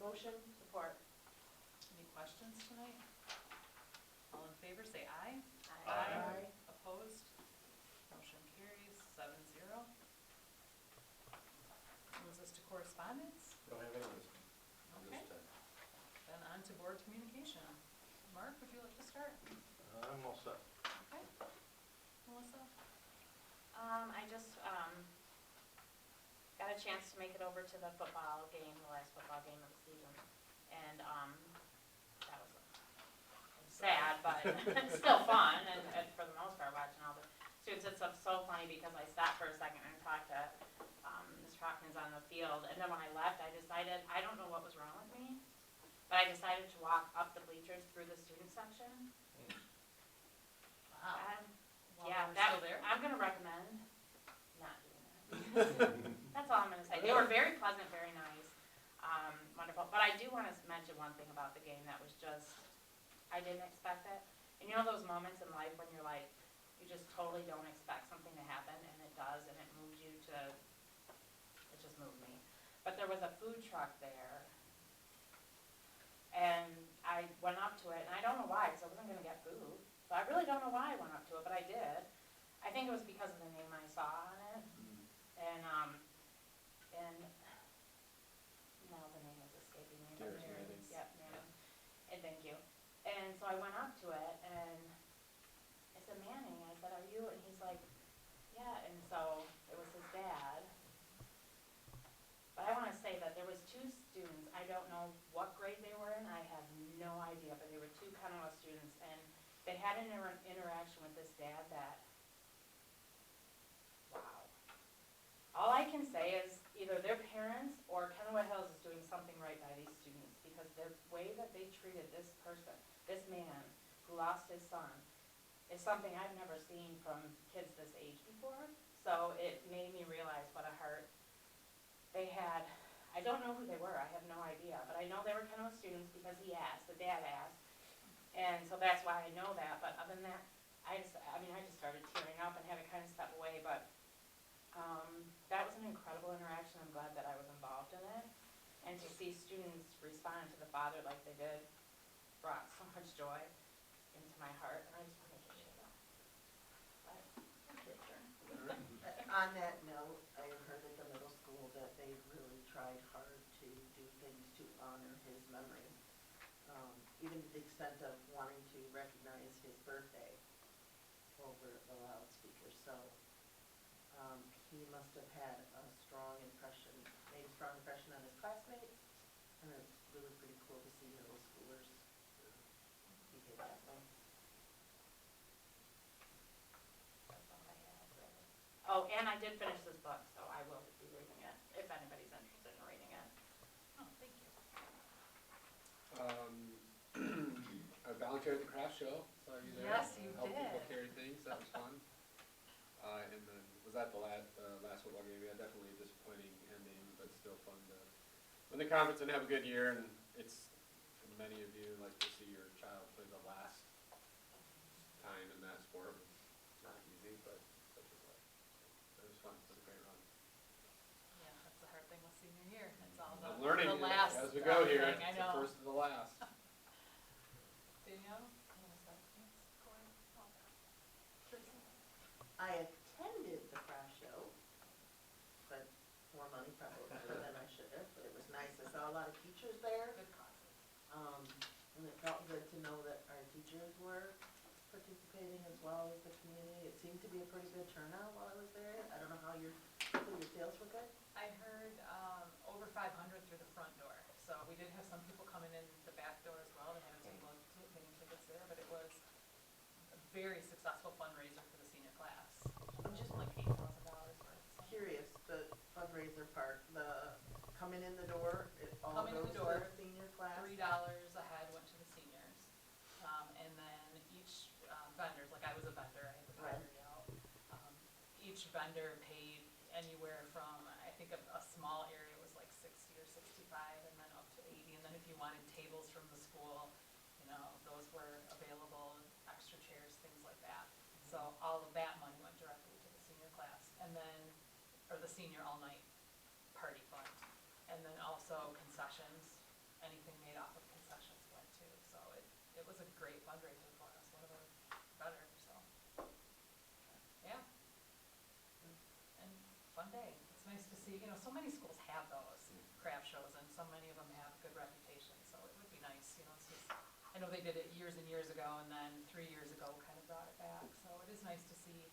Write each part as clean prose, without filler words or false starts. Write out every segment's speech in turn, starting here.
Motion. Support. Any questions tonight? All in favor, say aye. Aye. Opposed? Motion carries 7-0. Moves us to correspondence. Don't have any this Okay. time. Then on to board communication. Mark, would you like to start? I'm all set. Okay. Melissa? I just got a chance to make it over to the football game, the last football game of the season, and that was sad, but still fun, and for the most part, watching all the students. It's so funny because I stopped for a second and talked to Ms. Trockman's on the field, and then when I left, I decided, I don't know what was wrong with me, but I decided to walk up the bleachers through the student section. Wow. While Yeah, we're still there? I'm gonna recommend not doing that. That's all I'm gonna say. They were very pleasant, very nice, wonderful. But I do want to mention one thing about the game that was just, I didn't expect it. And you know those moments in life when you're like, you just totally don't expect something to happen, and it does, and it moves you to, it just moved me. But there was a food truck there, and I went up to it, and I don't know why, because I wasn't gonna get food. So I really don't know why I went up to it, but I did. I think it was because of the name I saw on it, and now the name is escaping me. but There's Mary- Manning's. Yep, Manning. And thank you. And so I went up to it, and I said, Manning, I said, are you? And he's like, yeah, and so it was his dad. But I want to say that there was two students, I don't know what grade they were in, I have no idea, but they were two Kenowa students, and they had an interaction with this dad that, wow. All I can say is either their parents or Kenowa Hills is doing something right by these students, because the way that they treated this person, this man who lost his son, is something I've never seen from kids this age before. So it made me realize what a heart they had. I don't know who they were, I have no idea, but I know they were Kenowa students because he asked, the dad asked. And so that's why I know that, but other than that, I just started tearing up and had to kind of step away, but that was an incredible interaction. I'm glad that I was involved in it. And to see students respond to the father like they did brought so much joy into my heart, and I just wanted to share that. But, that's your turn. On that note, I heard at the middle school that they really tried hard to do things to honor his memory, even to the extent of wanting to recognize his birthday over the loudspeaker. So he must have had a strong impression, made a strong impression on his classmates, and it's really pretty cool to see middle schoolers behave that way. That's all I have, really. Oh, and I did finish this book, so I will be reading it, if anybody's interested in reading it. Oh, thank you. I volunteered at the craft show, saw you there. Yes, you Helped people did. carry things, that was fun. And then was at the last football game. Yeah, definitely a disappointing ending, but still fun to win the conference and have a good year. And it's, for many of you, like to see your child play the last time in that sport. It's not easy, but such is life. So it was fun. It was a great run. Yeah, that's the hard thing with senior year. It's all I'm the learning last as we go here. thing. I It's know. the first to the last. Danielle? You wanna start? Yes, Corey? Oh, Tracy? I attended the craft show, but more money probably than I should have, but it was nice. I saw a lot of teachers there, Good causes. and it felt good to know that our teachers were participating as well as the community. It seemed to be a pretty good turnout while I was there. I don't know how your sales were good? I heard over 500 through the front door. So we did have some people coming in the back door as well. They had a table of getting tickets there, but it was a very successful fundraiser for the senior class. I'm just Like $8,000 worth. So. curious, the fundraiser part, the coming in the door, it all Coming in goes the to door, the senior class? $3 a head went to the seniors. And then each vendors, like I was a vendor, I had the Right. pottery out. Each vendor paid anywhere from, I think a small area was like 60 or 65 and then up to 80. And then if you wanted tables from the school, you know, those were available, extra chairs, things like that. So all of that money went directly to the senior class. And then, or the senior all-night party fund. And then also concessions day. It's nice to see, so many schools have those craft shows, and so many of them have good reputation, so it would be nice, it's just, I know they did it years and years ago, and then 3 years ago kind of brought it back, so it is nice to see.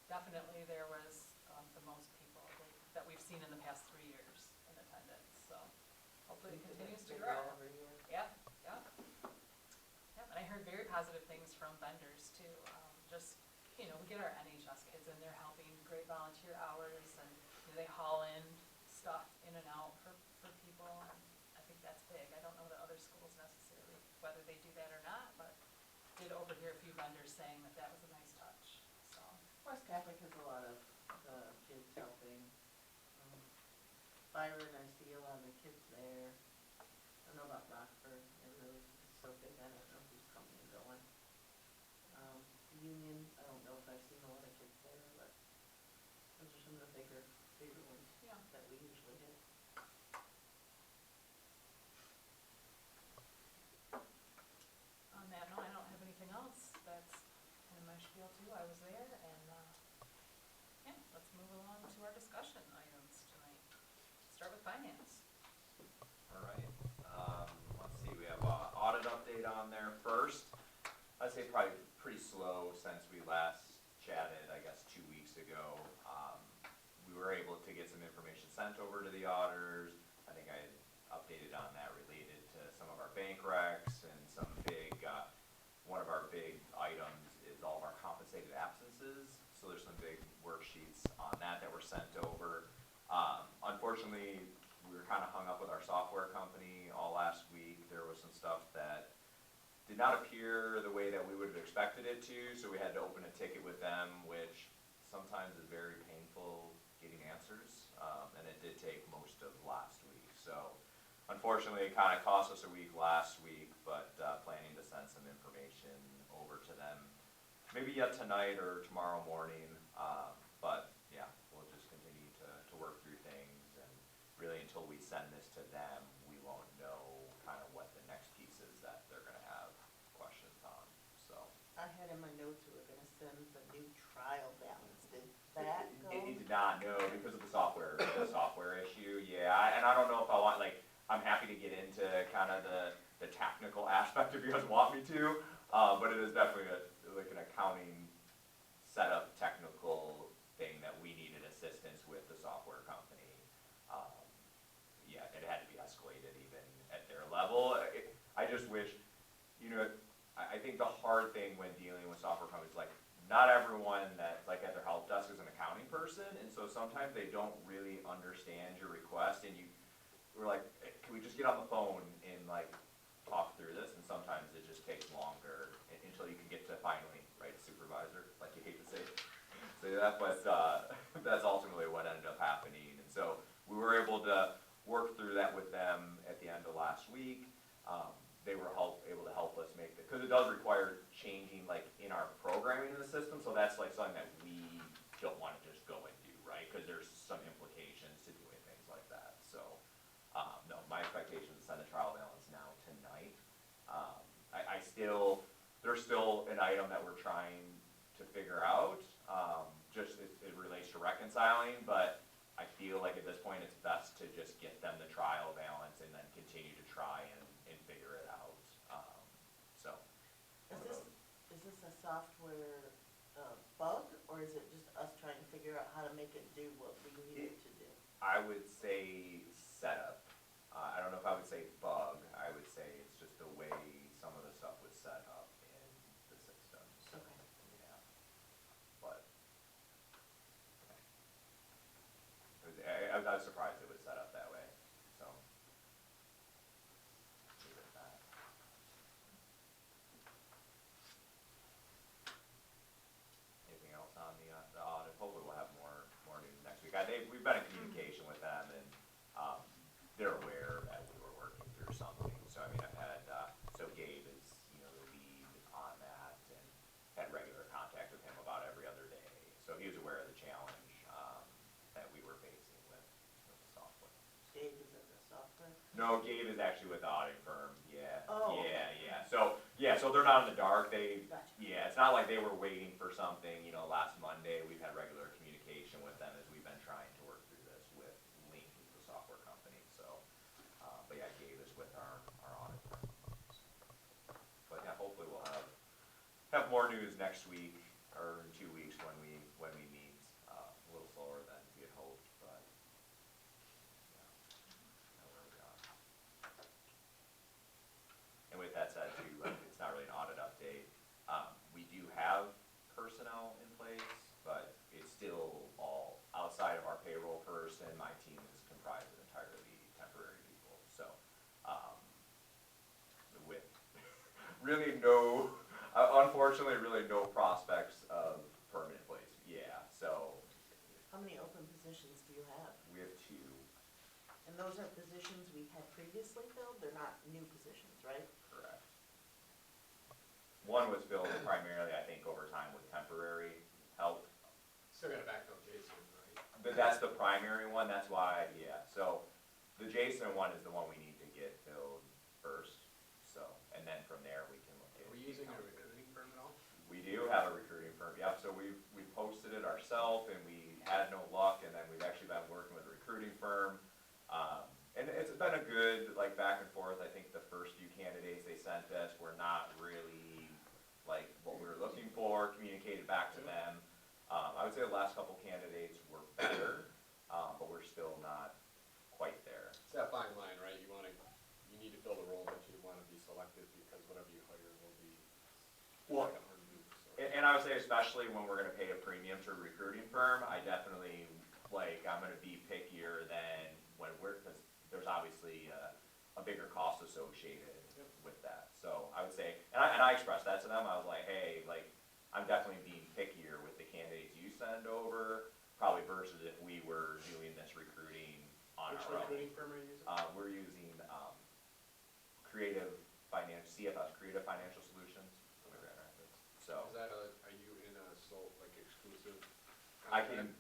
Definitely there was the most people that we've seen in the past 3 years in attendance, so hopefully it continues to Bigger grow. every year. Yep, yep. Yep, and I heard very positive things from vendors too. Just, we get our NHS kids in there helping, great volunteer hours, and they haul in stuff in and out for people, and I think that's big. I don't know that other schools necessarily, whether they do that or not, but did overhear a few vendors saying that that was a nice touch, so. West Catholic has a lot of the kids helping. Byron, I see a lot of the kids there. I don't know about Rockford, they're really so big, I don't know who's coming and going. Union, I don't know if I've seen a lot of kids there, but those are some of the bigger ones Yeah. that we usually hit. On that note, I don't have anything else. That's kind of my spiel too. I was there, and yeah, let's move along to our discussion items tonight. Start with finance. All right, let's see, we have a audit update on there first. I'd say probably pretty slow since we last chatted, I guess, 2 weeks ago. We were able to get some information sent over to the auditors. I think I had updated on that related to some of our bank recs and some big, one of our big items is all of our compensated absences. So there's some big worksheets on that were sent over. Unfortunately, we were kind of hung up with our software company all last week. There was some stuff that did not appear the way that we would have expected it to, so we had to open a ticket with them, which sometimes is very painful getting answers, and it did take most of last week. So unfortunately, it kind of cost us a week last week, but planning to send some information over to them, maybe yet tonight or tomorrow morning, but yeah, we'll just continue to work through things, and really until we send this to them, we won't know kind of what the next piece is that they're gonna have questions on, so. I had in my notes we were gonna send the new trial balance, did that go? It did not, no, because of the software issue, yeah, and I don't know if I want, like, I'm happy to get into kind of the technical aspect if you guys want me to, but it is definitely like an accounting setup technical thing that we needed assistance with the software company. Yeah, it had to be escalated even at their level. I just wish, I think the hard thing when dealing with software companies, like, not everyone that, like, at their help desk is an accounting person, and so sometimes they don't really understand your request, and we're like, hey, can we just get on the phone and, like, talk through this, and sometimes it just takes longer until you can get to finally, right, supervisor, like you hate to say that, but that's ultimately what ended up happening, and so we were able to work through that with them at the end of last week. They were able to help us make because it does require changing, like, in our programming in the system, so that's like something that we don't want to just go and do, right, because there's some implications to doing things like that, so, no, my expectation is to send the trial balance now tonight. There's still an item that we're trying to figure out, just it relates to reconciling, but I feel like at this point it's best to just get them the trial balance and then continue to try and figure it out, so. Is this a software bug, or is it just us trying to figure out how to make it do what we need it to do? I would say setup. I don't know if I would say bug. I would say it's just the way some of the stuff was set up in the system. So, Okay. yeah. But I was surprised it was set up that way. So leave it at that. Anything else on the audit? Hopefully we'll have more news next week. We've been in communication with them, and they're aware that we were working through something. So I mean, I've had so Gabe is the lead on that, and had regular contact with him about every other day. So he was aware of the challenge that we were facing with the software. Dave is in the software? No, Gabe is actually with the audit firm. Yeah. Oh, Yeah, okay. yeah. So they're not in the dark. Gotcha. Yeah, it's not like they were waiting for something, last Monday. We've had regular communication with them as we've been trying to work through have more news next week, or in 2 weeks when we meet, a little slower than we had hoped, but, yeah, that's where we are. And with that said too, it's not really an audit update. We do have personnel in place, but it's still all outside of our payroll person. My team is comprised of entirely temporary people, so, with really no, unfortunately, really no prospects of permanent placement, yeah, so. How many open positions do you have? We have 2. And those are positions we had previously filled, they're not new positions, right? Correct. One was filled primarily, I think, over time with temporary help. Still gotta backfill Jason, right? But that's the primary one, that's why, yeah, so the Jason one is the one we need to get filled first, so, and then from there we can look at. Are we using a recruiting firm at all? We do have a recruiting firm, yep, so we posted it ourselves and we had no luck, and then we've actually been working with a recruiting firm. And it's been a good, like, back and forth. I think the first few candidates they sent us were not really like what we were looking for, communicated back to them. I would say the last couple candidates were better, but we're still not quite there. It's that fine line, right? You need to fill the role, but you wanna be selective because whatever you hire will be Well, like a hard move, so. And I would say especially when we're gonna pay a premium to a recruiting firm, I definitely, like, I'm gonna be pickier than when cause there's obviously a bigger cost associated with that. So I would say, and I expressed that to them, I was like, hey, like, I'm definitely being pickier with the candidates you send over, probably versus if we were doing this recruiting on Which our own. recruiting firm are you using? We're using, CFS, Creative Financial Solutions, in Grand Rapids, so. Are you in a sole, like, exclusive I contract?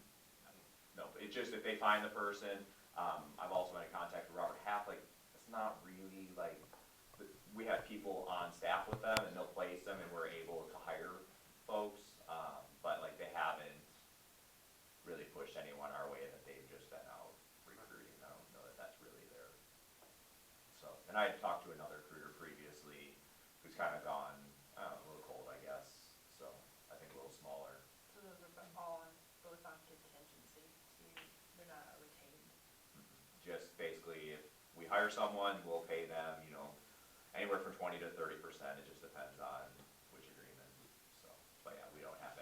no, it's just if they find the person, I've also been in contact with Robert Half, like, it's not really like, we have people on staff with them and they'll place them and we're able to hire folks, but like they haven't really pushed anyone our way that they've just been out recruiting. I don't know that that's really their, so, and I had talked to another recruiter previously who's kind of gone, I don't know, a little cold, I guess, so I think a little smaller. So those are all on, both on contingency, so they're not retained. Just basically, if we hire someone, we'll pay them, anywhere from 20 to 30%, it just depends on which agreement, so. But yeah, we don't have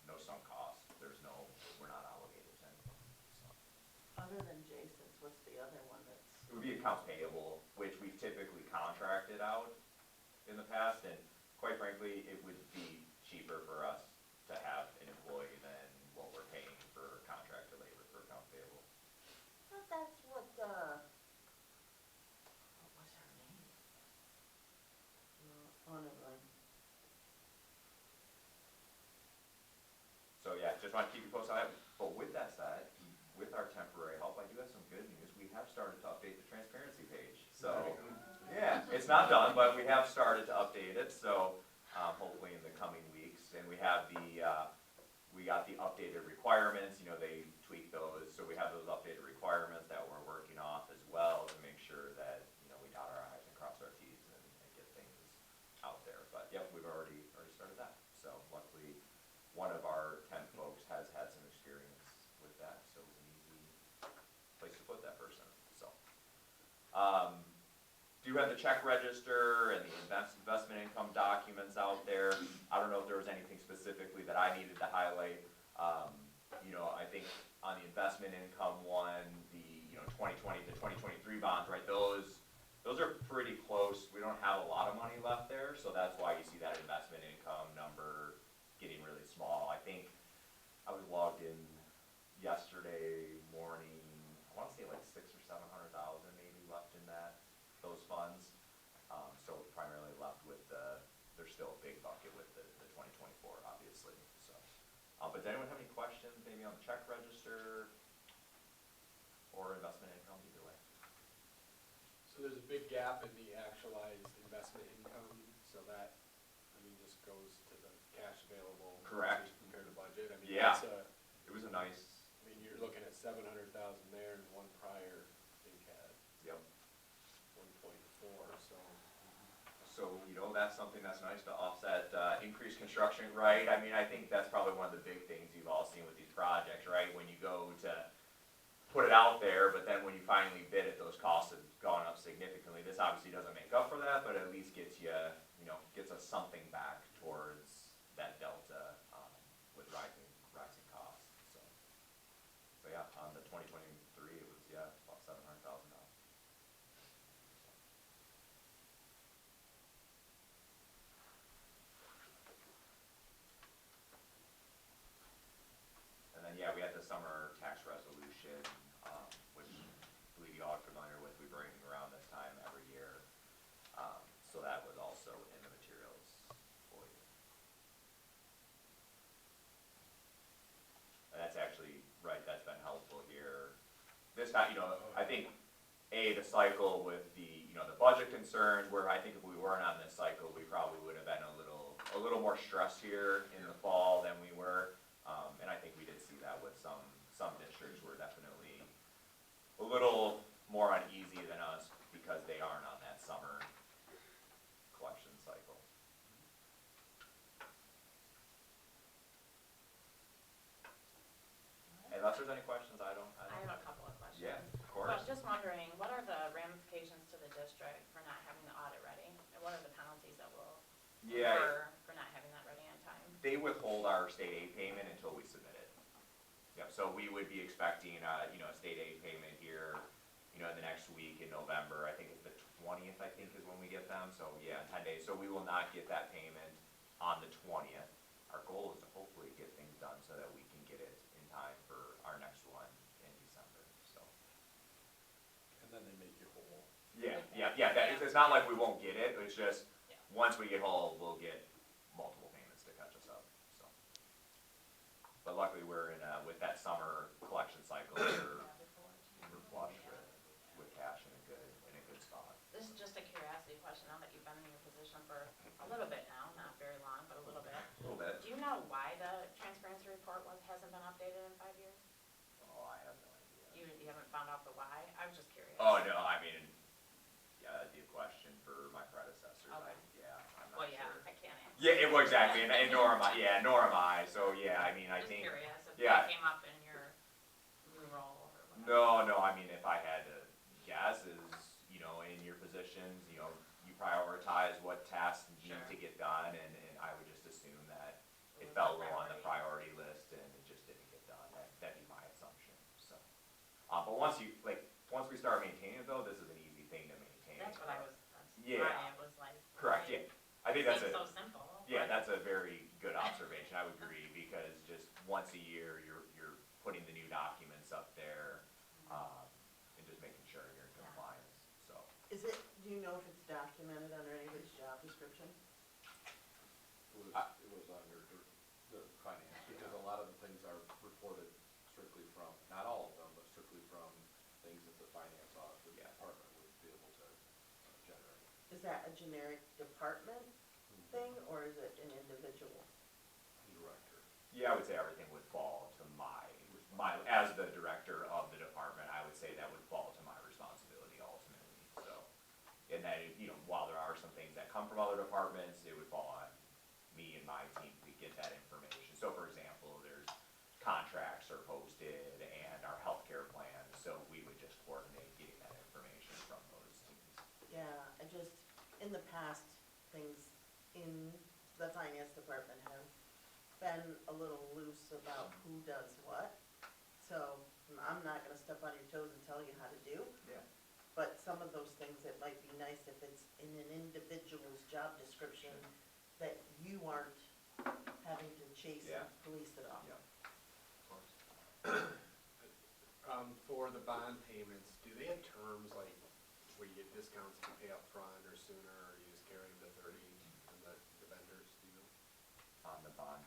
no sunk costs, we're not obligated to anything, so. Other than Jason's, what's the other one that's? It would be accounts payable, which we've typically contracted out in the past, and quite frankly, it would be cheaper for us to have an employee than what we're paying for contracted labor for accounts payable. But that's what was her name? Oh, never mind. So yeah, just want to keep you posted on that, but with that said, with our temporary help, I do have some good news. We have started to update the transparency page, so, yeah, it's not done, but we have started to update it, so, hopefully in the coming weeks, and we have we got the updated requirements, they tweaked those, so we have those updated requirements that we're working off as well to make sure that, we dot our i's and cross our t's and get things out there, but yep, we've already started that, so luckily, one of our temp folks has had some experience with that, so it was an easy place to put that person, so. Do have the check register and the investment income documents out there. I don't know if there was anything specifically that I needed to highlight. I think on the investment income one, the, 2020 to 2023 bonds, right, those are pretty close. We don't have a lot of money left there, so that's why you see that investment income number getting really small. I think I was logged in yesterday morning, I wanna say like 600,000 or 700,000 maybe left in those funds. So primarily left with there's still a big bucket with the 2024, obviously, so. But does anyone have any questions maybe on the check register or investment income, either way? So there's a big gap in the actualized investment income, so that, just goes to the cash available. Correct. Compared to budget, Yeah. that's It was a nice, you're looking at 700,000 there and one prior, I think had yep. 1.4, so. so, that's something that's nice to offset, increased construction, right? I mean, I think that's probably one of the big things you've all seen with these projects, right? When you go to put it out there, but then when you finally bid it, those costs have gone up significantly. This obviously doesn't make up for that, but at least gets you, gets us something back towards that delta, with rising costs, so. So yeah, on the 2023, it was, about $700,000. And then, we had the summer tax resolution, which I believe you all are familiar with. We bring around this time every year. So that was also in the materials for you. And that's actually, right, that's been helpful here. This time, I think, the cycle with the budget concerns, where I think if we weren't on this cycle, we probably would have been a little more stressed here in the fall than we were. And I think we did see that with some districts were definitely a little more uneasy than us because they aren't on that summer collection cycle. Unless there's any questions, I I have a couple of questions. Yeah, of Well, course. just wondering, what are the ramifications to the district for not having the audit ready? And what are the penalties that we'll Yeah, incur for not having that ready on time? they withhold our state aid payment until we submit it. Yep, so we would be expecting, a state aid payment here, in the next week in November. I think it's the 20th, I think, is when we get them, so yeah, 10 days. So we will not get that payment on the 20th. Our goal is to hopefully get things done so that we can get it in time for our next one in December, so. And then they make you whole. Yeah, it's not like we won't get it, it's just, Yeah. once we get whole, we'll get multiple payments to catch us up, so. But luckily, we're in, with that summer collection cycle, we're flush with cash in a good spot. This is just a curiosity question, now that you've been in your position for a little bit now, not very long, but a little bit. A little bit. Do you know why the transparency report hasn't been updated in 5 years? Oh, I have no idea. You haven't found out the why? I was just curious. Oh, no, I mean, that'd be a question for my predecessors, Okay. I'm not Well, sure. yeah, I can't answer. Yeah, well, exactly, and nor am I, so yeah, I mean, I Just think. curious if yeah. that came up in your new role or whatever. No, I mean, if I had to guess is, in your positions, you prioritize what tasks need Sure. to get done, and I would just assume that it fell low on the priority list and it just didn't get done, that'd be my assumption, so. But once we start maintaining it though, this is an easy thing to maintain. That's what I was, Yeah. why it was like. Correct, yeah, I think that's Seems a. so simple. Yeah, but- that's a very good observation, I would agree, because just once a year, you're putting the new documents up there, and just making sure you're in Yeah. compliance, so. Do you know if it's documented under anybody's job description? It was under the finance, because a lot of the things are reported strictly from, not all of them, but strictly from things that the finance office, the department would be able to generate. Is that a generic department thing, or is it an individual? Director. Yeah, I would say everything would fall to as the director of the department, I would say that would fall to my responsibility ultimately, so. And then, while there are some things that come from other departments, it would fall on me and my team to get that information. So for example, there's contracts are posted and our healthcare plans, so we would just coordinate getting that information from those teams. Yeah, in the past, things in the finance department have been a little loose about who does what. So I'm not gonna step on your toes and tell you how to do, Yeah. but some of those things, it might be nice if it's in an individual's job description that you aren't having to chase Yeah. and police it off. Yeah. Of course. For the bond payments, do they have terms like where you get discounts if you pay up front or sooner, or you just carry them to 30 and the vendors, do you know? On the bond.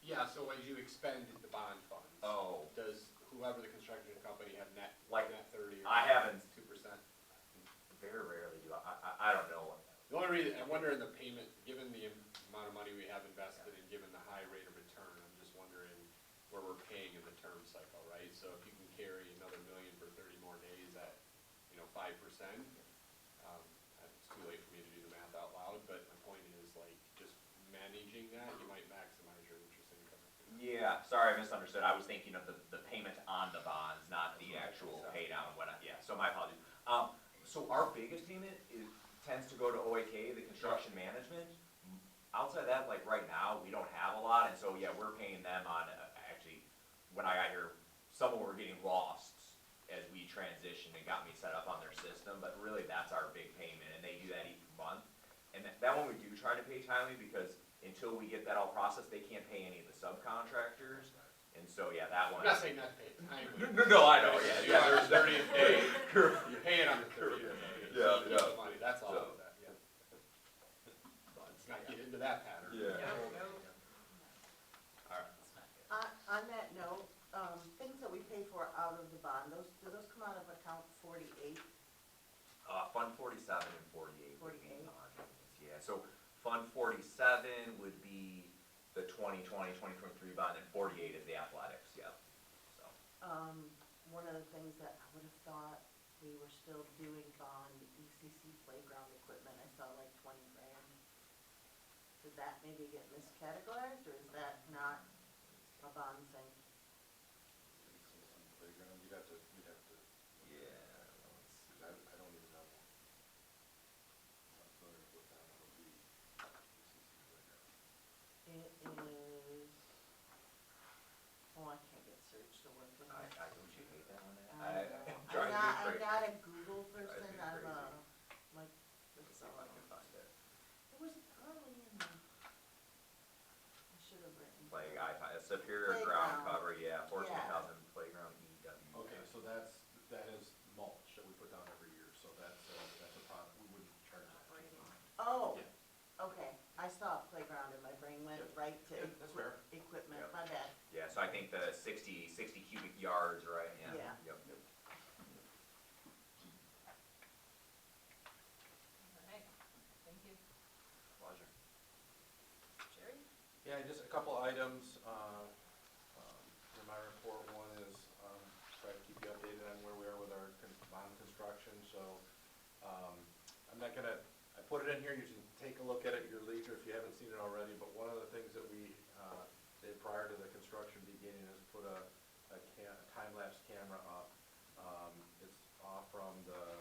Yeah, so as you expend the bond funds. Oh. Does whoever the construction company have net 30 or I haven't- 2%? Very rarely do I don't know. The only reason, I wonder in the payment, given the amount of money we have invested and given the high rate of return, I'm just wondering where we're paying in the term cycle, right? So if you can carry another million for 30 more days at, 5%, it's too late for me to do the math out loud, out, but my point is like, just managing that, you might maximize your interest income. Yeah, sorry, I misunderstood. I was thinking of the payment on the bonds, not the actual pay down when yeah, so my apologies. So our biggest payment tends to go to OAK, the construction management. Outside that, like right now, we don't have a lot, and so yeah, we're paying them on, actually, when I got here, some were getting lost as we transitioned and got me set up on their system, but really that's our big payment, and they do that each month. And that one we do try to pay timely, because until we get that all processed, they can't pay any of the subcontractors, and so, yeah, that one. I'm not saying not to pay it timely. No, I know, yeah, You know, there's 30th day, you pay it on the 30th day. Yeah, You keep yeah. the money, that's all So- of that, yeah. Let's not get into that pattern. Yeah. Alright. It's not good. On that note, things that we pay for out of the bond, do those come out of account 48? Fund 47 and 48 would be 48. non-maintenance, yeah, so Fund 47 would be the 2020-2023 bond, and 48 is the athletics, yeah, so. One of the things that I would have thought we were still doing bond ECC playground equipment, I saw like 20 grand. Did that maybe get miscategorized, or is that not a bond thing? Playground, you'd have to, Yeah, cause I don't even know. I'm not familiar with that, it would be ECC playground. It is, oh, I can't get search to work with I it. don't you hate that one? I I'm know. trying to be I'm crazy. not a Google person, Drives me I'm crazy. like, Let's see if I can find it. it was early in the, I should have written. Superior ground Playground. cover, yeah, 14,000 Yeah. playground EW. Okay, so that is mulch that we put down every year, so that's a product, we wouldn't charge that. Oh, Yeah. okay, I saw playground and my brain went Yep. right to Yeah, that's fair. equipment, Yep. my bad. Yeah, so I think the 60 cubic yards, right, yeah. Yeah. Yep. Alright, thank you. Pleasure. Jerry? Yeah, just a couple items, in my report. One is, try to keep you updated on where we are with our bond construction, so, I'm not gonna, I put it in here, you can take a look at it at your leisure if you haven't seen it already, but one of the things that we, did prior to the construction beginning is put a time-lapse camera up. It's off from the,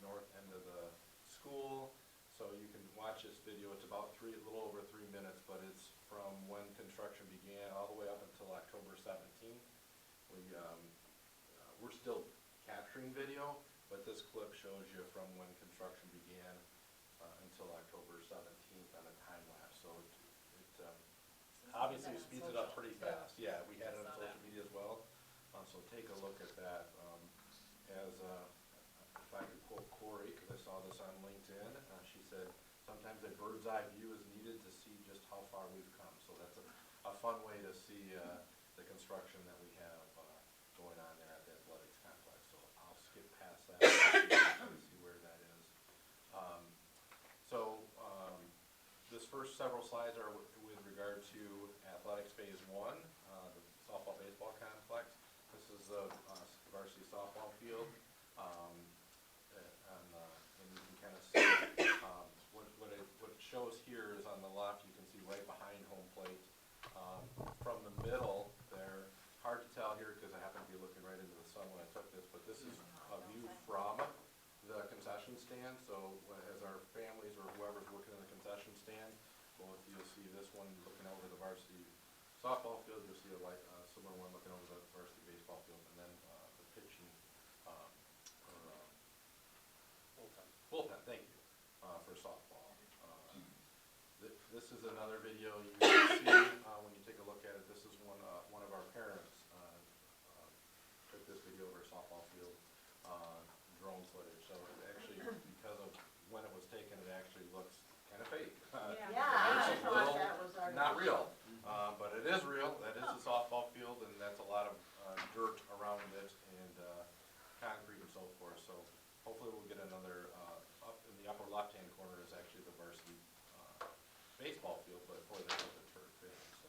north end of the school, so you can watch this video. It's about a little over 3 minutes, but it's from when construction began all the way up until October 17th. We're still capturing video, but this clip shows you from when construction began until October 17th on a time lapse. So it obviously speeds it up pretty fast. Yeah, we had it on social media as well. So take a look at that. If I could quote Corey, because I saw this on LinkedIn, she said, sometimes a bird's eye view is needed to see just how far we've come. So that's a fun way to see the construction that we have going on there at the athletics complex. So I'll skip past that and see where that is. This first several slides are with regard to athletics phase 1, the softball baseball complex. This is the varsity softball field. And you can kind of see what it shows here is on the left, you can see right behind home plate. From the middle there, hard to tell here because I happen to be looking right into the sun when I took this, but this is a view from the concession stand. So as our families or whoever's working in the concession stand, you'll see this one looking over the varsity softball field. You'll see a similar one looking over the varsity baseball field, and then the pitching bullpen. Thank you for softball. This is another video you can see when you take a look at it. This is one of our parents took this video of our softball field drone footage. So it actually, because of when it was taken, it actually looks kind of fake. Yeah, I It's a thought little that was artificial. not real, but it is real. That is a softball field, and that's a lot of dirt around it and concrete and so forth. So hopefully we'll get another, up in the upper left-hand corner is actually the varsity baseball field, but before they put the turf in. So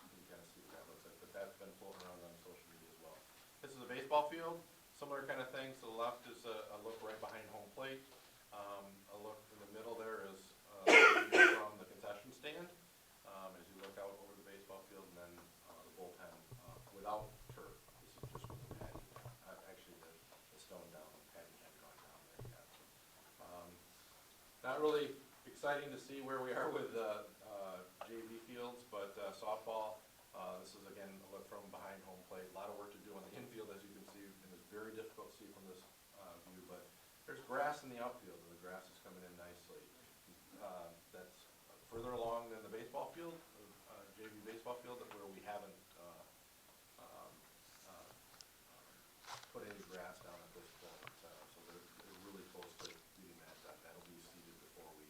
you can kind of see what that looks like, but that's been floating around on social media as well. This is a baseball field, similar kind of thing. To the left is a look right behind home plate. A look in the middle there is without turf. This is just with the padding. Actually, the stone down, the padding hadn't gone down there yet. Not really exciting to see where we are with JV fields, but softball, this is again a look from behind home plate. A lot of work to do on the infield, as you can see, and it's very difficult to see from this view, but there's grass in the outfield, and the grass is coming in nicely. That's further along than the baseball field, JV baseball field, where we haven't put any grass down at this point. So they're really close to getting that done. That'll be seeded before we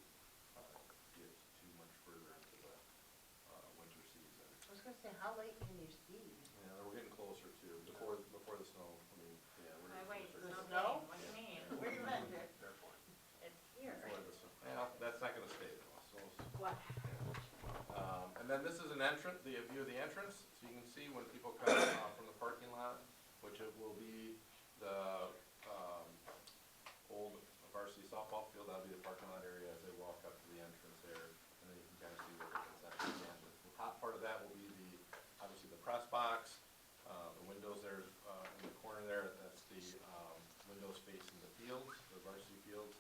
get too much further into the winter season. I was gonna say, how late can you seed? Yeah, we're getting closer to, before the snow, I mean, yeah, we're I getting wait, closer. it's to- no game, what do you mean? Where you been, Dick? Fair point. It's here. before the snow. Well, that's not gonna stay though, so. What? And then this is an entrance, the view of the entrance, so you can see when people come from the parking lot, which it will be the old varsity softball field. That'll be the parking lot area as they walk up to the entrance there, and then you can kind of see what the concession stand is. The top part of that will be obviously the press box, the windows there in the corner there, that's the windows facing the fields, the varsity fields.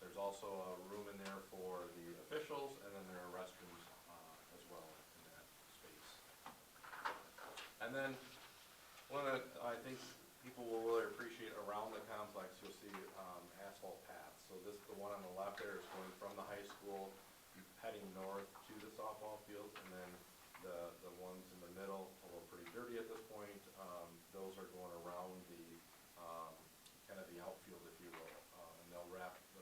There's also a room in there for the officials, and then there are restrooms as well in that space. And then I think people will really appreciate around the complex, you'll see asphalt paths. So the one on the left there is going from the high school, heading north to the softball fields, and then the ones in the middle, although pretty dirty at this point, those are going around the kind of the outfield, if you will, and they'll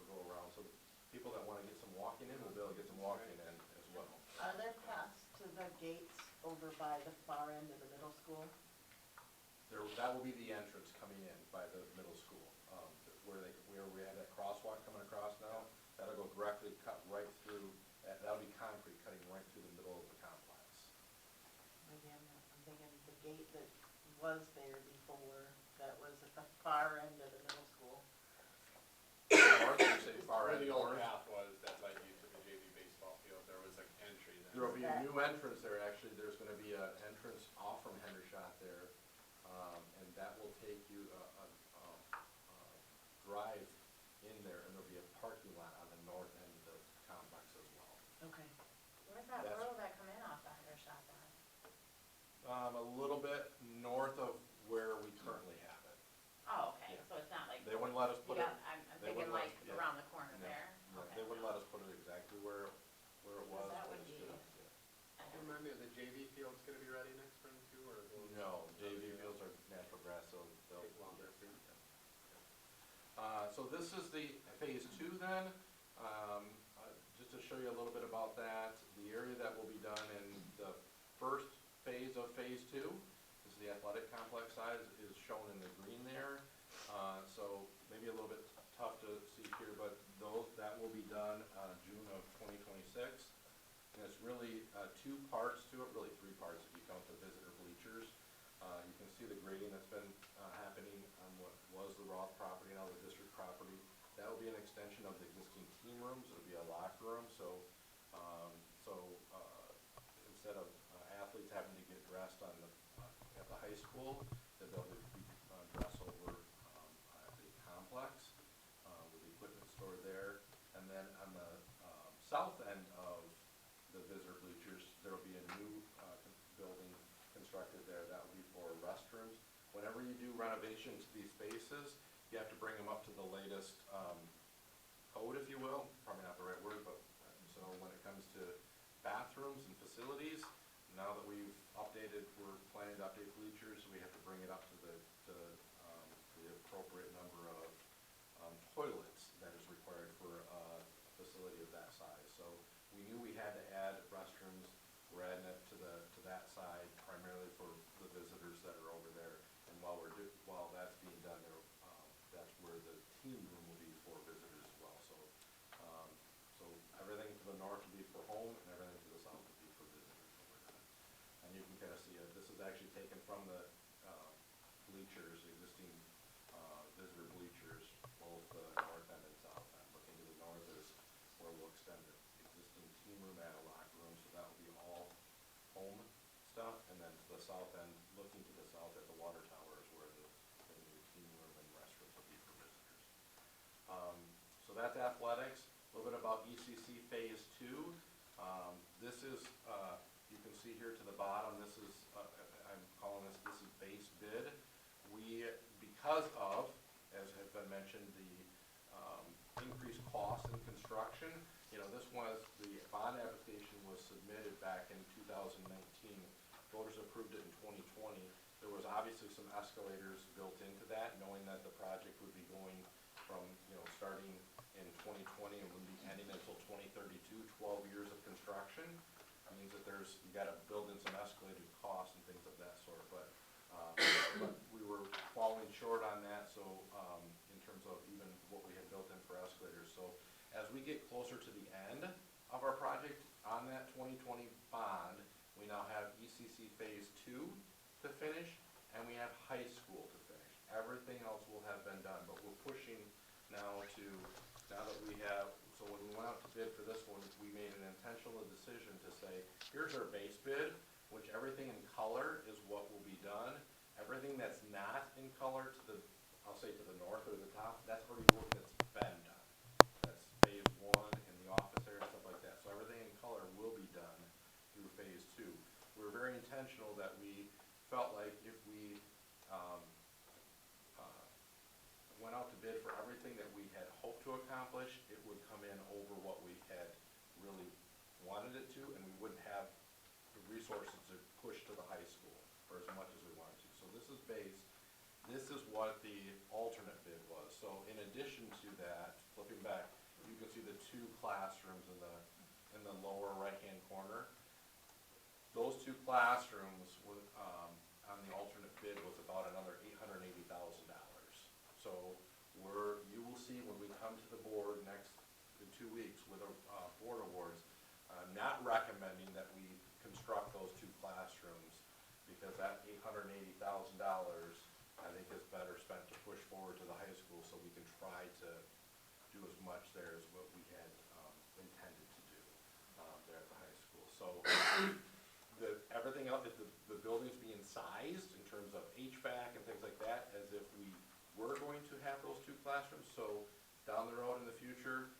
go around. So people that want to get some walking in will be able to get some walking in as well. Are there paths to the gates over by the far end of the middle school? That will be the entrance coming in by the middle school, where we have that crosswalk coming across now. That'll go directly cut right through, that'll be concrete cutting right through the middle of the complex. Maybe I'm thinking the gate that was there before, that was at the far end of the middle school. North, you say far Where end the old north. path was that led you to the JV baseball field, there was an entry there. There'll be a new entrance there, actually. There's gonna be an entrance off from Hendershot there, and that will take you a drive in there, and there'll be a parking lot on the north end of the complex as well. Okay. Where's that That's- road that come in off the Hendershot then? A little bit north of where we currently have it. Oh, okay, Yeah. so it's not like. They wouldn't let us put it, Yeah, I'm they thinking wouldn't let- like yeah. around the corner no, there. no, Okay, they wouldn't no. let us put it exactly where it was. that but would it's be- just- yeah. Can you remind me, are the JV fields gonna be ready next spring too, or? will it- No, JV fields are natural grass, so they'll. Take longer. So this is the phase 2 then. Just to show you a little bit about that, the area that will be done in the first phase of phase 2, this is the athletic complex side, is shown in the green there. So maybe a little bit tough to see here, but that will be done June of 2026. And it's really 2 parts to it, really 3 parts if you count the visitor bleachers. You can see the grading that's been happening on what was the Roth property, now the district property. That will be an extension of the existing team rooms. It'll be a locker room, so instead of athletes having to get dressed at the high school, that they'll be dressed over at the complex with the equipment stored there. And then on the south end of the visitor bleachers, there will be a new building constructed there. That will be for restrooms. Whenever you do renovations to these spaces, you have to bring them up to the latest code, if you will. Probably not the right word, but so when it comes to bathrooms and facilities, now that we've we're planning to update bleachers, we have to bring it up to the appropriate number of toilets that is required for a facility of that size. So we knew we had to add restrooms. We're adding it to that side primarily for the visitors that are over there. And while that's being done there, that's where the team room will be for visitors as well. So everything to the north will be for home, and everything to the south will be for visitors over there. And you can kind of see it. This is actually taken from the bleachers, existing visitor bleachers, both the north end and south end. Looking to the north is where we'll extend the existing team room, add a locker room, so that will be all home stuff. And then to the south end, looking to the south So that's athletics. A little bit about ECC Phase 2. This is, you can see here to the bottom, this is, I'm calling this is base bid. We, because of, as has been mentioned, the increased cost in construction, this was, the bond application was submitted back in 2019. Voters approved it in 2020. There was obviously some escalators built into that, knowing that the project would be going from, starting in 2020 and wouldn't be ending until 2032, 12 years of construction. It means that you gotta build in some escalated costs and things of that sort, but we were falling short on that, so, in terms of even what we had built in for escalators. So as we get closer to the end of our project on that 2020 bond, we now have ECC Phase 2 to finish, and we have high school to finish. Everything else will have been done, but we're pushing now that we have, so when we went out to bid for this one, we made an intentional decision to say, here's our base bid, which everything in color is what will be done. Everything that's not in color to the, I'll say to the north or the top, that's already work that's been done. That's Phase 1 in the office area, stuff like that. So everything in color will be done through Phase 2. We were very intentional that we felt like if we went out to bid for everything that we had hoped to accomplish, it would come in over what we had really wanted it to, and we wouldn't have the resources to push to the high school for as much as we wanted to. So this is base. This is what the alternate bid was. So in addition to that, flipping back, you can see the two classrooms in the lower right-hand corner. Those two classrooms were, on the alternate bid was about another $880,000. So you will see when we come to the board in 2 weeks with board awards, I'm not recommending that we construct those two classrooms, because that $880,000, I think, is better spent to push forward to the high school so we can try to do as much there as what we had intended to do there at the high school. So everything else, the building's being sized in terms of HVAC and things like that, as if we were going to have those two classrooms. So down the road in the future,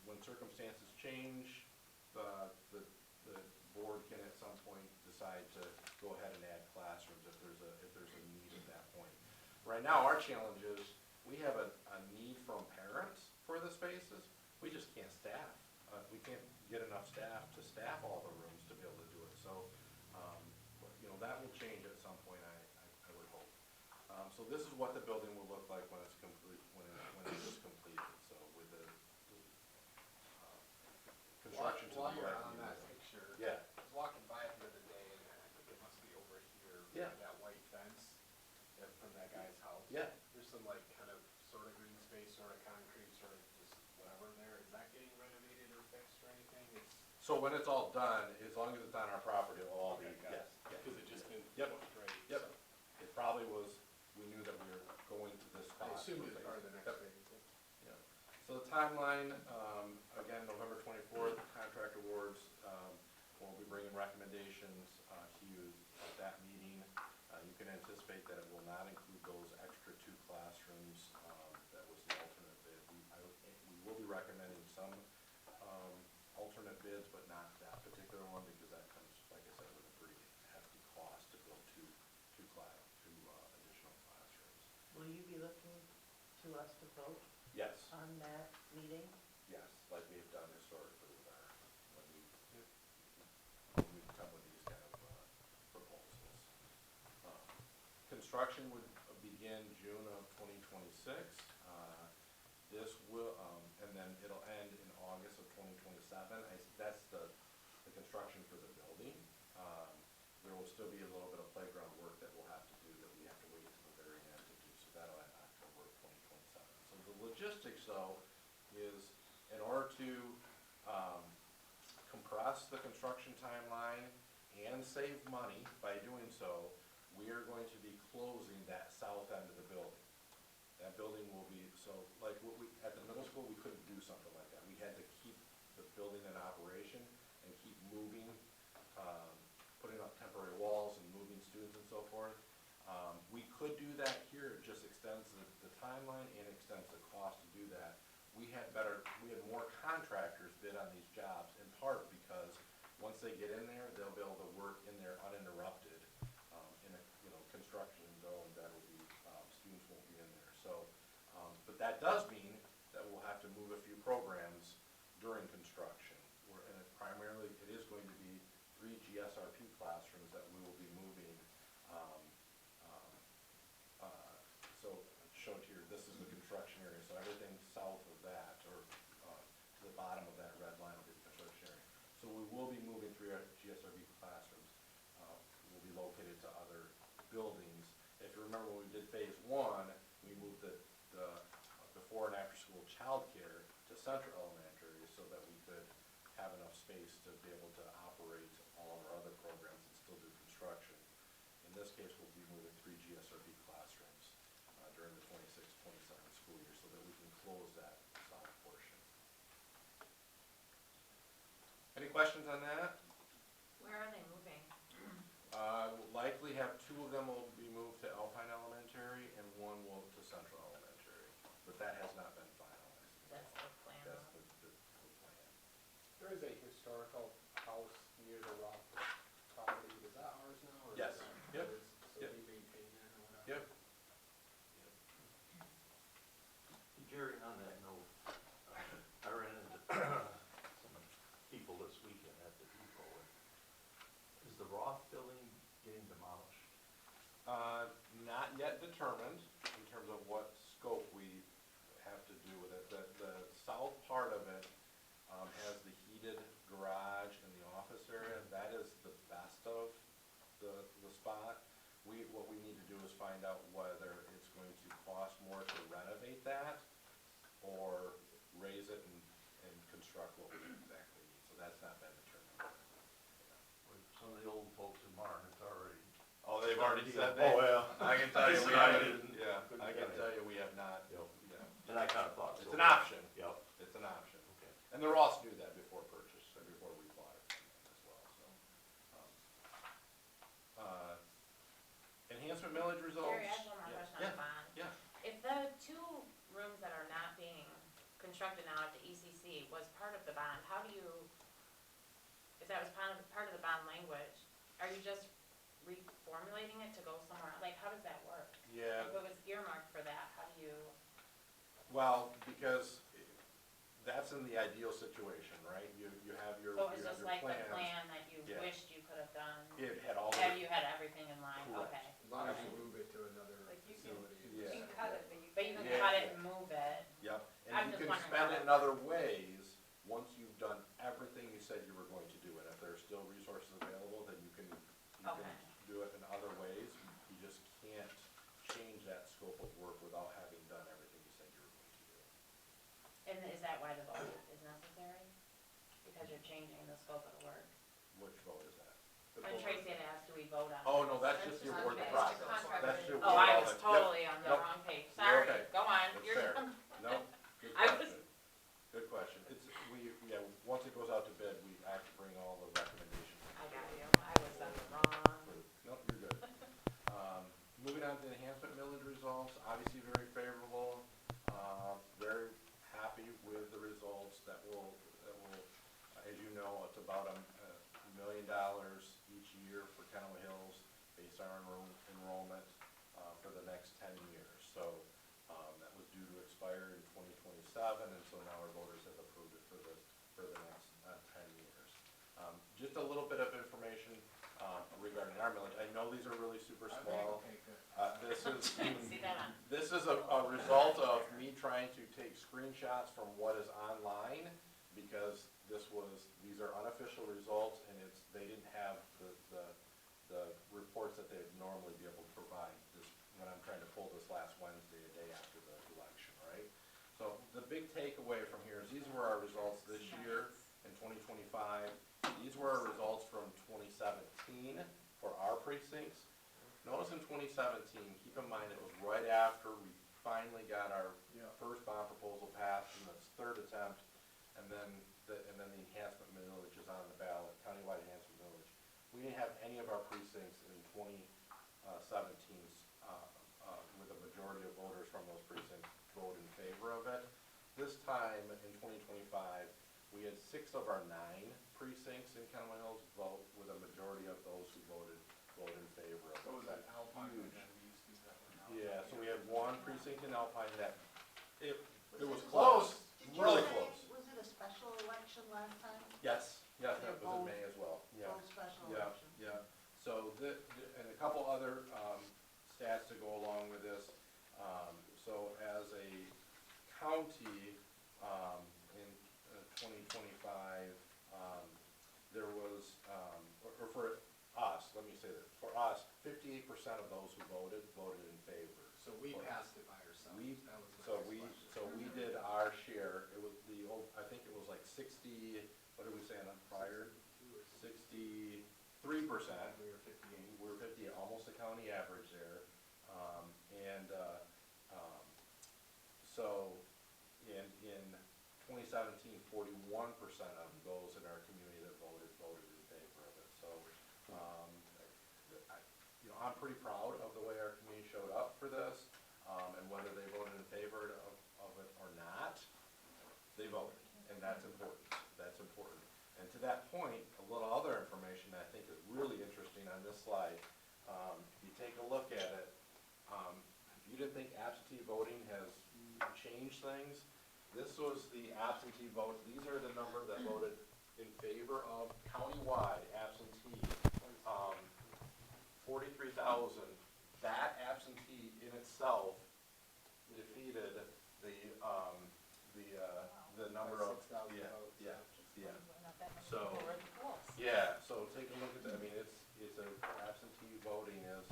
when circumstances change, the board can at some point decide to go ahead and add classrooms if there's a need at that point. Right now, our challenge is we have a need from parents for the spaces. We just can't staff. We can't get enough staff to staff all the rooms to be able to do it. So, that will change at some point, I would hope. So this is what the building will look like when it's complete, when it's completed. So with the construction to the While you're right. on that picture, Yeah. I was walking by it the other day, and I think it must be over here, Yeah. that white fence from that guy's house. Yeah. There's some kind of sort of green space, sort of concrete, sort of just whatever there. Is that getting renovated or fixed or anything? So when it's all done, as long as it's on our property, it'll all be, Okay, got it. yes. Because it just didn't Yep. look great. Yep. so. It probably was, we knew that we were going to this I spot. assume it's part of the next Yep. phase. Yeah. So the timeline, again, November 24th, contract awards, we'll be bringing recommendations to you at that meeting. You can anticipate that it will not include those extra two classrooms. That was the alternate bid. We will be recommending some alternate bids, but not that particular one, because that comes, like I said, with a pretty hefty cost to build two additional classrooms. Will you be looking to us to vote Yes. on that meeting? Yes, like we have done historically with when we've come with these kind of proposals. Construction would begin June of 2026. This will, and then it'll end in August of 2027. That's the construction for the building. There will still be a little bit of playground work that we'll have to do, that we have to wait until the very end to do, so that'll end October of 2027. So the logistics, though, is in order to compress the construction timeline and save money by doing so, we are going to be closing that south end of the building. That building will be, so like at the middle school, we couldn't do something like that. We had to keep the building in operation and keep moving, putting up temporary walls and moving students and so forth. We could do that here. It just extends the timeline and extends the cost to do that. we had more contractors bid on these jobs, in part because once they get in there, they'll be able to work in there uninterrupted, in a, construction zone that will be, students won't be in there, so, but that does mean that we'll have to move a few programs during construction. And it is going to be 3 GSRP classrooms that we will be moving, so shown here, this is the construction area, so everything south of that, or to the bottom of that red line will be the construction area. So we will be moving 3 GSRP classrooms, will be located to other buildings. If you remember when we did phase 1, we moved the before and after school childcare to Central Elementary so that we could have enough space to be able to operate all of our other programs and still do construction. In this case, we'll be moving 3 GSRB classrooms during the 26-27 school year so that we can close that south portion. Any questions on that? Where are they moving? Likely have 2 of them will be moved to Alpine Elementary and 1 will to Central Elementary, but that has not been finalized. That's the plan. That's the plan. There is a historical house near the Roth property, is that ours now? Or Yes. is that- Yep. it is? So Yep. we maintain that or whatever? Yep. Jerry, on that note, I ran into some people this weekend at the depot. Is the Roth building getting demolished? Not yet determined in terms of what scope we have to do with it. The south part of it has the heated garage and the office area. That is the best of the spot. What we need to do is find out whether it's going to cost more to renovate that or raise it and construct what we exactly need. So that's not been determined. With some of the old folks in Martin, it's already. Oh, they've already said Oh, that? yeah. I can tell you, we Decided. haven't, yeah, Couldn't I can tell tell you, we have not, Yep. yeah. And I kinda thought so. It's an option, Yep, it's an option. okay. And the Ross knew that before purchase, or before we bought it from them as well, so. Enhancement millage results? Jerry, I have one more Yeah. question on the bond. Yeah, If the 2 rooms that are not being constructed now at the ECC was part of the bond, how do you, if that was part of the bond language, are you just reformulating it to go somewhere, like, how does that work? yeah, If it was earmarked for that, how do you, well, because that's in the ideal situation, right? You have your, so you it was have just your like the plans. plan that you Yeah. wished you could have done, It had all had the, you had everything in line, Correct. okay. As long as you move it to another Like you can- facility. Yeah. You can cut it, but you But you can't. can Yeah. cut it and move it, yep, I'm and you just can wondering spend how it in that- other ways once you've done everything you said you were going to do. And if there's still resources available, then you can Okay. do it in other ways. You just can't change that scope of work without having done everything you said you were going to do. and is that why the vote is necessary? Because you're changing the scope of the work? Which vote is that? When Tracy had asked, do we vote on? Oh, no, this? that's just your award the Okay. process. Contract. That's your Oh, award I all was that. Yep. totally on the Nope. wrong page, You're sorry, okay. go on, That's you're fair. done. No, good I was- question. Good question. Once it goes out to bid, we have to bring all the recommendations. I got you, I was on the wrong. No, you're good. Moving on to the enhancement millage results, obviously very favorable, very happy with the results that will, as you know, it's about $1 million each year for Kenowa Hills based on our enrollment for the next 10 years. So that was due to expire in 2027, and so now our voters have approved it for the next 10 years. Just a little bit of information regarding our millage. I know these are really super small. Okay, good. See that on, This is a result of me trying to take screenshots from what is online, because these are unofficial results, and they didn't have the reports that they'd normally be able to provide when I'm trying to pull this last Wednesday, a day after the election, right? So the big takeaway from here is these were our results this year in 2025. These were our results from 2017 for our precincts. Notice in 2017, keep in mind it was right after we finally got our Yeah. first bond proposal passed in this 3rd attempt, and then the enhancement millage is on the ballot, countywide enhancement millage. We didn't have any of our precincts in 2017 with a majority of voters from those precincts vote in favor of it. this time in 2025, we had 6 of our 9 precincts in Kenowa Hills vote with a majority of those who voted in favor of it. So was that Alpine, Huge. and then we used to use that one now. Yeah, so we had one precinct in Alpine that, it was it- close, Did you really say- close. Was it a special election last time? Yes, yeah, They're that was in both- May as well, yeah. Both special Yeah, elections? yeah. So and a couple other stats to go along with this. So as a county, in 2025, there was, or for us, let me say this, for us, 58% of those who voted in favor. So we passed it by ourselves. That was my So next we, question. so we did our share, it was I think it was like 60, what did we say on prior? 63%. We were 58. We're 50, almost the county average there. So in 2017, 41% of those in our community that voted in favor of it. So, I'm pretty proud of the way our community showed up for this, and whether they voted in favor of it or not, they voted, and that's important. That's important. And to that point, a little other information that I think is really interesting on this slide. If you take a look at it, if you didn't think absentee voting has changed things, this was the absentee vote. These are the number that voted in favor of countywide absentee. 43,000. That absentee in itself defeated the number By of 6,000 yeah, votes. yeah, yeah. Not that many So- people were at the polls. Yeah, so take a look at that, I mean, it's a, absentee voting is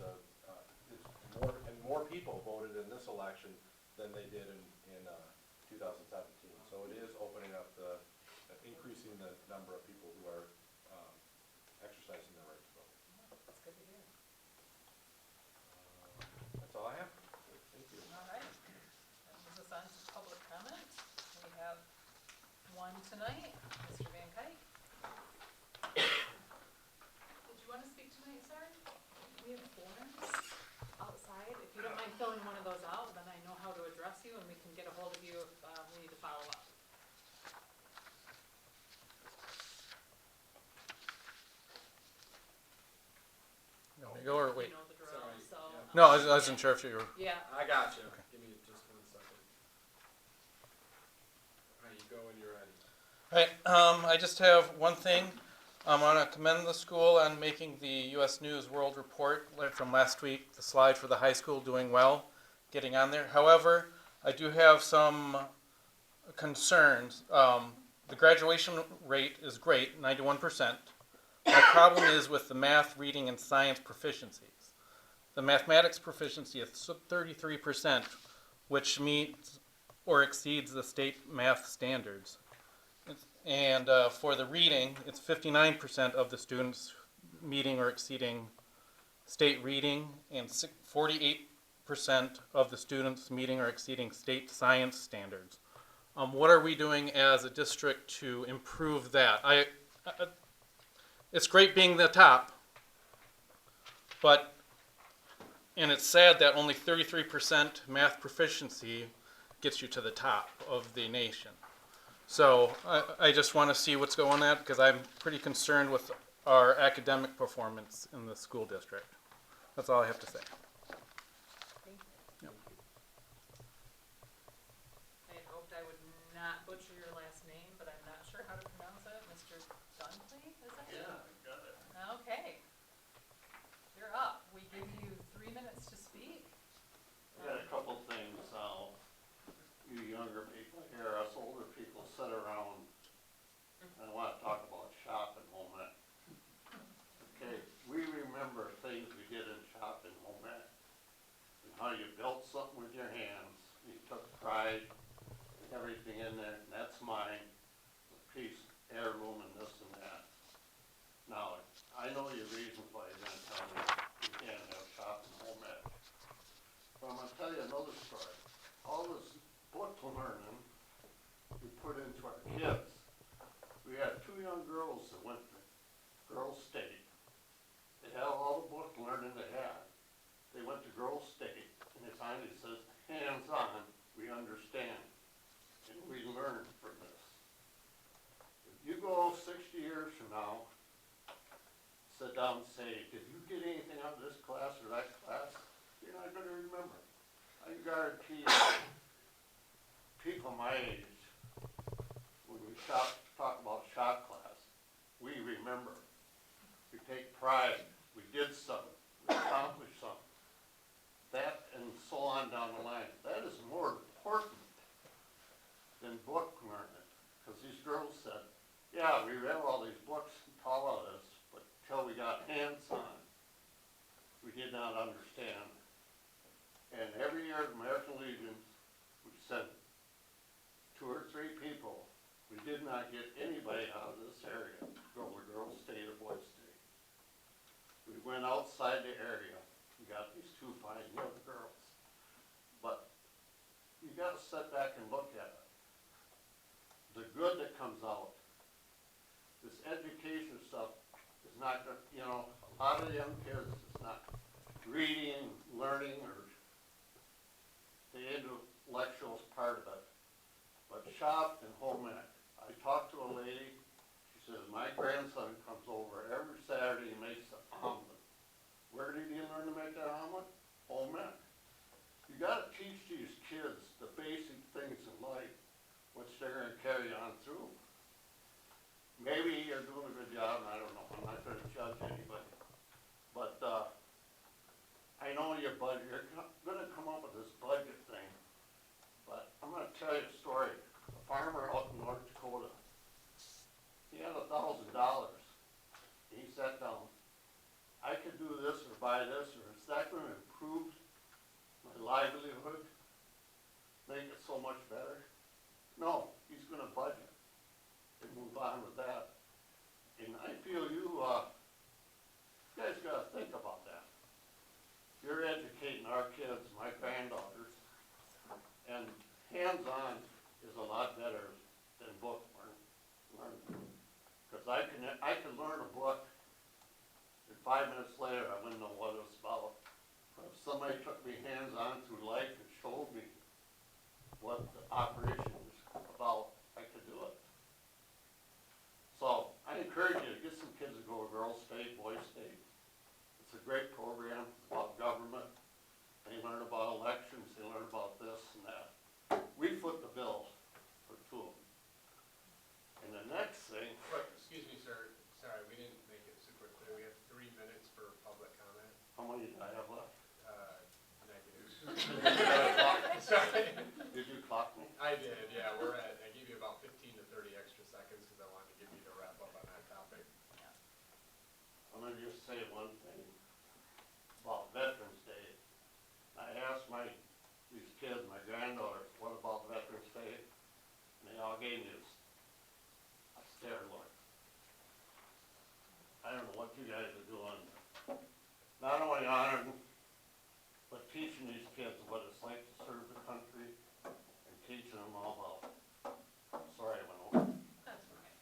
it's more, and more people voted in this election than they did in 2017. So it is opening up increasing the number of people who are exercising their right to vote. That's good to hear. That's all I have. Thank you. All right, that moves us on to public comment. We have one tonight, Mr. Van Kuyk. Did you want to speak tonight, sir? We have forms outside. If you don't mind filling one of those out, then I know how to address you and we can get a hold of you if we need to follow up. You want me to go or wait? You know the drill, Sorry, so. yeah. No, I wasn't sure if you were. Yeah, I got you. Give me just 1 second. All right, you go when you're ready. Right, I just have one thing. I want to commend the school on making the U.S. News World Report from last week, the slide for the high school doing well, getting on there. However, I do have some concerns. The graduation rate is great, 91%. My problem is with the math, reading, and science proficiencies. The mathematics proficiency is 33%, which meets or exceeds the state math standards. And for the reading, it's 59% of the students meeting or exceeding state reading, and 48% of the students meeting or exceeding state science standards. What are we doing as a district to improve that? It's great being the top, and it's sad that only 33% math proficiency gets you to the top of the nation. So I just want to see what's going on because I'm pretty concerned with our academic performance in the school district. That's all I have to say. I had hoped I would not butcher your last name, but I'm not sure how to pronounce it. Mr. Dunkley, is that? got it. Okay. You're up. We give you 3 minutes to speak. I got a couple things, you younger people here, us older people sit around, and I wanna talk about shopping home ec. Okay, we remember things we did in shopping home ec, and how you built something with your hands, you took pride, everything in there, and that's mine, a piece, heirloom and this and that. Now, I know your reasons why you're gonna tell me you can't have shopping home ec. But I'm gonna tell you another story. All this book learning we put into our kids. We had 2 young girls that went to Girls State. They had all the book learning they had. They went to Girls State, and they finally says, hands on, we understand. And we from now, sit down and say, did you get anything out of this class or that class? You're not gonna remember. I guarantee you, people my age, when we talk about shop class, we remember. We take pride, we did something, we accomplished something. That and so on down the line. That is more important than book learning. Because these girls said, yeah, we read all these books and taught us, but till we got hands-on, we did not understand. And every year at American Legion, we sent 2 or 3 people. We did not get anybody out of this area to go to girls' state or boys' state. We went outside the area. We got these 2 fine young girls. But you gotta sit back and look at it. The good that comes out. This education stuff is not, you know, a lot of young kids, it's not reading, learning, or the intellectual part of it. But shop and home ec. I talked to a lady, she says, my grandson comes over every Saturday and makes an omelet. Where did he learn to make that omelet? Home ec. You gotta teach these kids the basic things in life, which they're gonna carry on through. Maybe you're doing a good job, I don't know, I'm not gonna judge anybody. But, I know your budget, you're gonna come up with this budget thing, but I'm gonna tell you a story. A farmer out in North Dakota, he had $1,000. He sat down, I could do this or buy this, or is that gonna improve my livelihood? Make it so much better? No, he's gonna budget and move on with that. And I feel you guys gotta think about that. You're educating our kids, my granddaughters, and hands-on is a lot better than book learning. Because I can learn a book, and 5 minutes later, I wouldn't know what it was about. But if somebody took me hands-on through life and showed me what the operation was about, I could do it. So, I encourage you to get some kids to go to girls' state, boys' state. It's a great program, it's about government. They learn about elections, they learn about this and that. We foot the bill for 2 of them. And the next thing, Excuse me, sir, sorry, we didn't make it super clear, we have 3 minutes for public comment. how many did I have left? Negative. Sorry. Did you clock me? I did, yeah, I gave you about 15 to 30 extra seconds because I wanted to give you the wrap up on that topic. I'm gonna just say one thing about Veterans Day. I asked these kids, my granddaughters, what about Veterans Day? And they all gave me a stare look. I don't know what you guys are doing. Not only honoring, but teaching these kids what it's like to serve the country and teaching them all about. Sorry I went over. That's okay.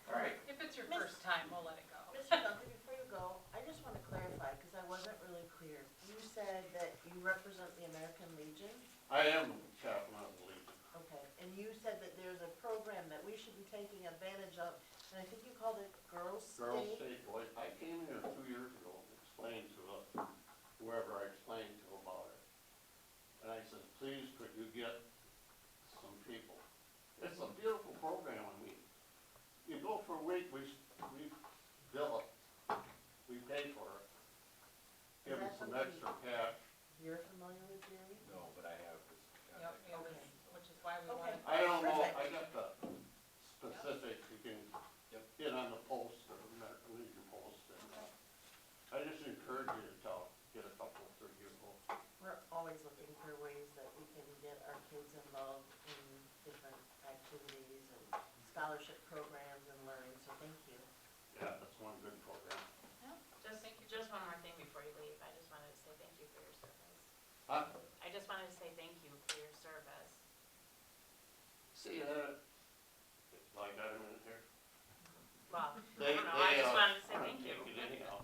All right. If it's your first time, we'll let it go. Mr. Duncan, before you go, I just want to clarify, because I wasn't really clear. You said that you represent the American Legion? I am chaplain of the Legion. Okay, and you said that there's a program that we should be taking advantage of, and I think you called it Girls' Girls State? State Boys, I came here 2 years ago and explained to whoever I explained to about it. And I said, please, could you get some people? It's a beautiful program, I mean, you go for a week, we bill it, we pay for it. Give them some extra cash. You're familiar with Jerry? No, but I have this. Yep, it was, which is why we Okay. wanted. I don't know, Perfect. I got the specifics, you can Yep. get on the post, or American Legion post, and, I just encourage you to get a couple for you. We're always looking for ways that we can get our kids involved in different activities and scholarship programs and learning, so thank you. Yeah, that's one good program. Just one more thing before you leave, I just wanted to say thank you for your service. Huh? I just wanted to say thank you for your service. See, I got a minute here. Well, I They, don't know, I just wanted to say I'm thank you. gonna take it anyhow.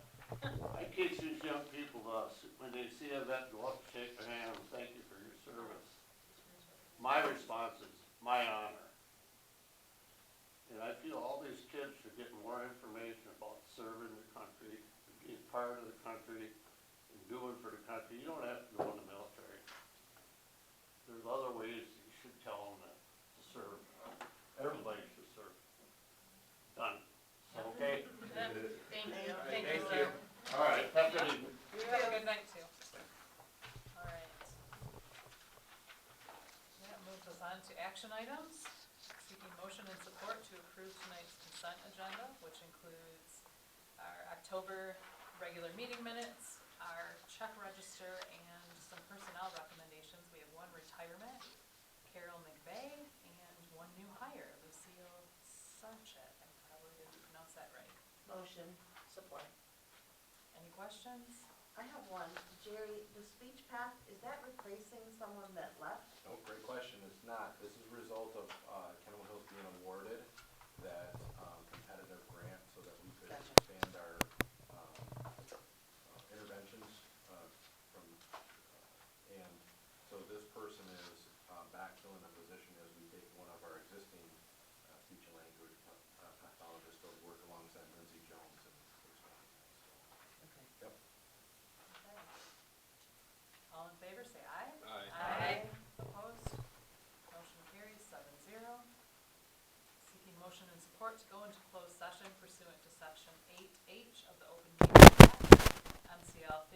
I teach these young people, when they see a vet, go up, shake their hand, and thank you for your service. My response is, my honor. And I feel all these kids should get more information about serving the country, being part of the country, and doing for the country. You don't have to go in the military. There's other ways you should tell them that to serve. Everybody should serve. Done. Okay? Thank you. Thank you. Sir. All right, have a good evening. You have a good night too. All right. That moves us on to action items. Seeking motion and support to approve tonight's consent agenda, which includes our October regular meeting minutes, our check register, and some personnel recommendations. We have one retirement, Carol McVeigh, and one new hire, Lucio Sarchet. I probably didn't pronounce that right. Motion. Support. Any questions? I have one. Jerry, the speech path, is that replacing someone that left? No, great question. It's not. This is a result of Kenowa Hills being awarded that competitive grant so that we could Gotcha. expand our interventions from, and so this person is backfilling a position as we take one of our existing speech and language pathologists to work alongside Lindsay Jones and expanding that. Okay. So, yep. Okay. All in favor, say aye. Aye. Opposed? Motion carries 7-0. Seeking motion and support to go into closed session pursuant to section 8H of the Open Meetings Act, MCL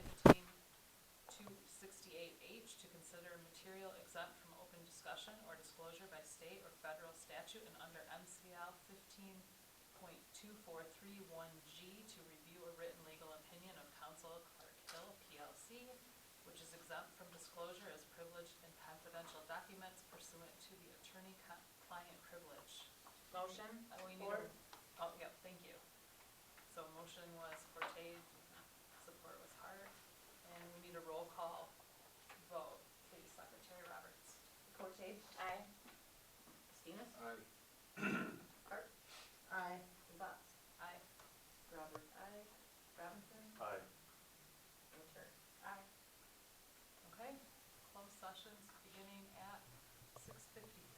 15-268H, to consider material exempt from open discussion or disclosure by state or federal statute, and under MCL 15.2431G, to review a written legal opinion of counsel Clark Hill PLC, which is exempt from disclosure as privileged and confidential documents pursuant to the attorney-client privilege. Motion? We need a, oh, yep, thank you. So motion was Forte, support was Hart, and we need a roll call vote. Please, Secretary Roberts. Forte? Aye. Stevens? Aye. Hart? Aye. Watts? Aye. Roberts? Aye. Robinson? Aye. Winter? Aye. Okay, closed sessions beginning at 6:55.